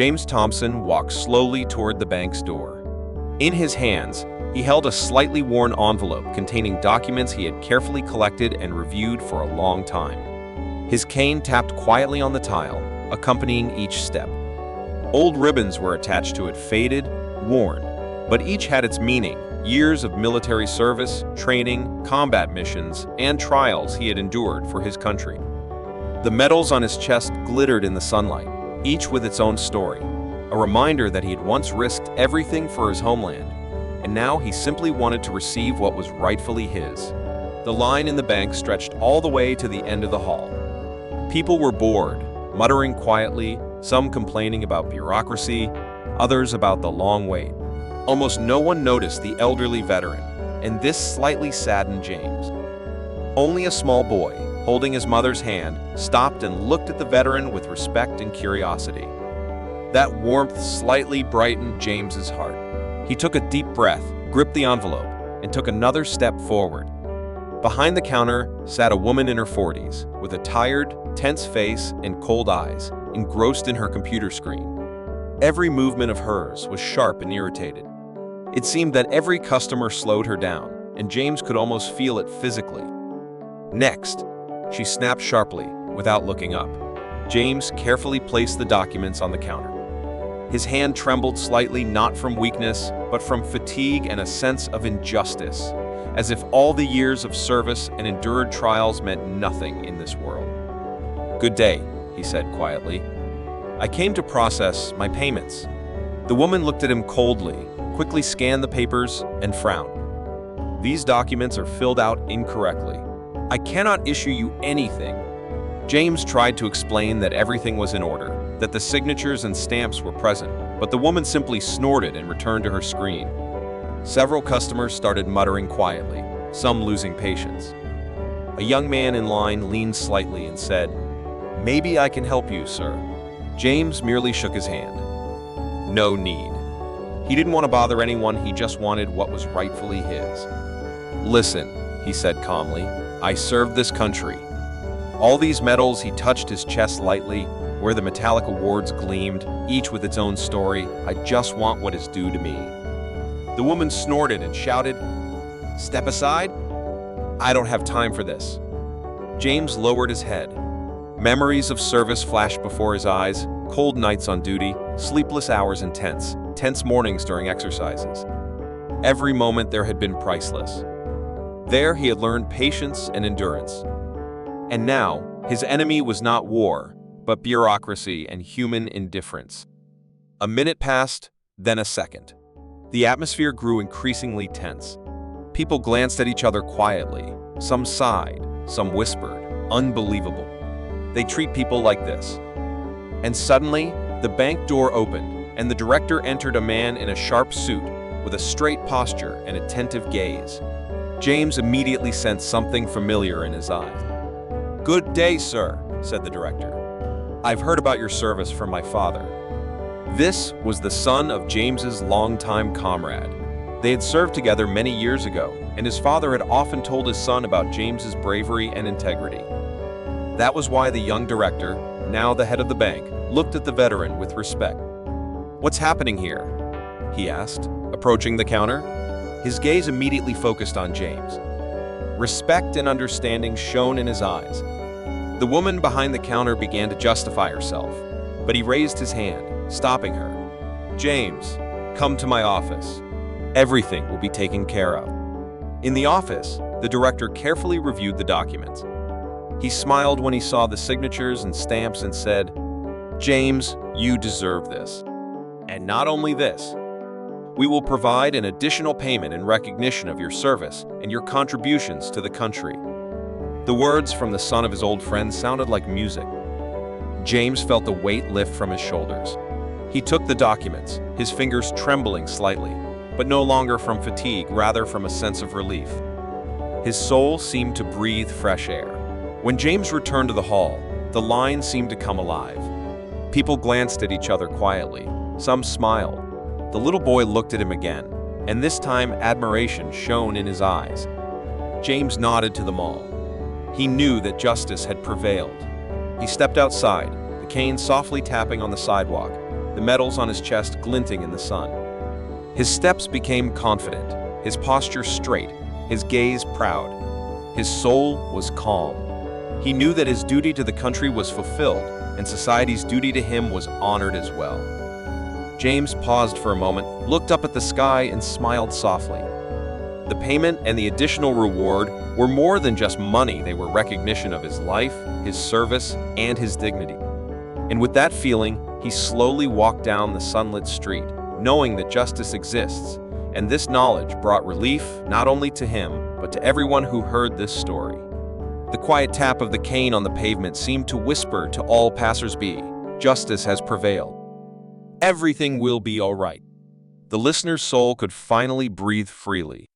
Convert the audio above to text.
James Thompson walked slowly toward the bank's door. In his hands, he held a slightly worn envelope containing documents he had carefully collected and reviewed for a long time. His cane tapped quietly on the tile, accompanying each step. Old ribbons were attached to it, faded, worn, but each had its meaning: years of military service, training, combat missions, and trials he had endured for his country. The medals on his chest glittered in the sunlight, each with its own story, a reminder that he had once risked everything for his homeland, and now he simply wanted to receive what was rightfully his. The line in the bank stretched all the way to the end of the hall. People were bored, muttering quietly, some complaining about bureaucracy, others about the long wait. Almost no one noticed the elderly veteran, and this slightly saddened James. Only a small boy, holding his mother's hand, stopped and looked at the veteran with respect and curiosity. That warmth slightly brightened James's heart. He took a deep breath, gripped the envelope, and took another step forward. Behind the counter sat a woman in her 40s, with a tired, tense face and cold eyes, engrossed in her computer screen. Every movement of hers was sharp and irritated. It seemed that every customer slowed her down, and James could almost feel it physically. Next, she snapped sharply, without looking up. James carefully placed the documents on the counter. His hand trembled slightly, not from weakness, but from fatigue and a sense of injustice, as if all the years of service and endured trials meant nothing in this world. "Good day," he said quietly. "I came to process my payments." The woman looked at him coldly, quickly scanned the papers, and frowned. "These documents are filled out incorrectly. I cannot issue you anything." James tried to explain that everything was in order, that the signatures and stamps were present, but the woman simply snorted and returned to her screen. Several customers started muttering quietly, some losing patience. A young man in line leaned slightly and said, "Maybe I can help you, sir." James merely shook his hand. No need. He didn't want to bother anyone, he just wanted what was rightfully his. "Listen," he said calmly, "I served this country." All these medals, he touched his chest lightly, where the metallic awards gleamed, each with its own story. "I just want what is due to me." The woman snorted and shouted, "Step aside! I don't have time for this." James lowered his head. Memories of service flashed before his eyes: cold nights on duty, sleepless hours and tense mornings during exercises. Every moment there had been priceless. There he had learned patience and endurance. And now, his enemy was not war, but bureaucracy and human indifference. A minute passed, then a second. The atmosphere grew increasingly tense. People glanced at each other quietly. Some sighed, some whispered. Unbelievable. They treat people like this. And suddenly, the bank door opened, and the director entered, a man in a sharp suit, with a straight posture and attentive gaze. James immediately sensed something familiar in his eyes. "Good day, sir," said the director. "I've heard about your service from my father." This was the son of James's longtime comrade. They had served together many years ago, and his father had often told his son about James's bravery and integrity. That was why the young director, now the head of the bank, looked at the veteran with respect. "What's happening here?" he asked, approaching the counter. His gaze immediately focused on James. Respect and understanding shone in his eyes. The woman behind the counter began to justify herself, but he raised his hand, stopping her. "James, come to my office. Everything will be taken care of." In the office, the director carefully reviewed the documents. He smiled when he saw the signatures and stamps and said, "James, you deserve this. And not only this, we will provide an additional payment in recognition of your service and your contributions to the country." The words from the son of his old friend sounded like music. James felt the weight lift from his shoulders. He took the documents, his fingers trembling slightly, but no longer from fatigue, rather from a sense of relief. His soul seemed to breathe fresh air. When James returned to the hall, the line seemed to come alive. People glanced at each other quietly. Some smiled. The little boy looked at him again, and this time admiration shone in his eyes. James nodded to them all. He knew that justice had prevailed. He stepped outside, the cane softly tapping on the sidewalk. the medals on his chest glinting in the sun. His steps became confident, his posture straight, his gaze proud. His soul was calm. He knew that his duty to the country was fulfilled, and society's duty to him was honored as well. James paused for a moment, looked up at the sky, and smiled softly. The payment and the additional reward were more than just money. They were recognition of his life, his service, and his dignity. And with that feeling, he slowly walked down the sunlit street, knowing that justice exists, and this knowledge brought relief not only to him, but to everyone who heard this story. The quiet tap of the cane on the pavement seemed to whisper to all passers-by, "Justice has prevailed. Everything will be all right." The listener's soul could finally breathe freely.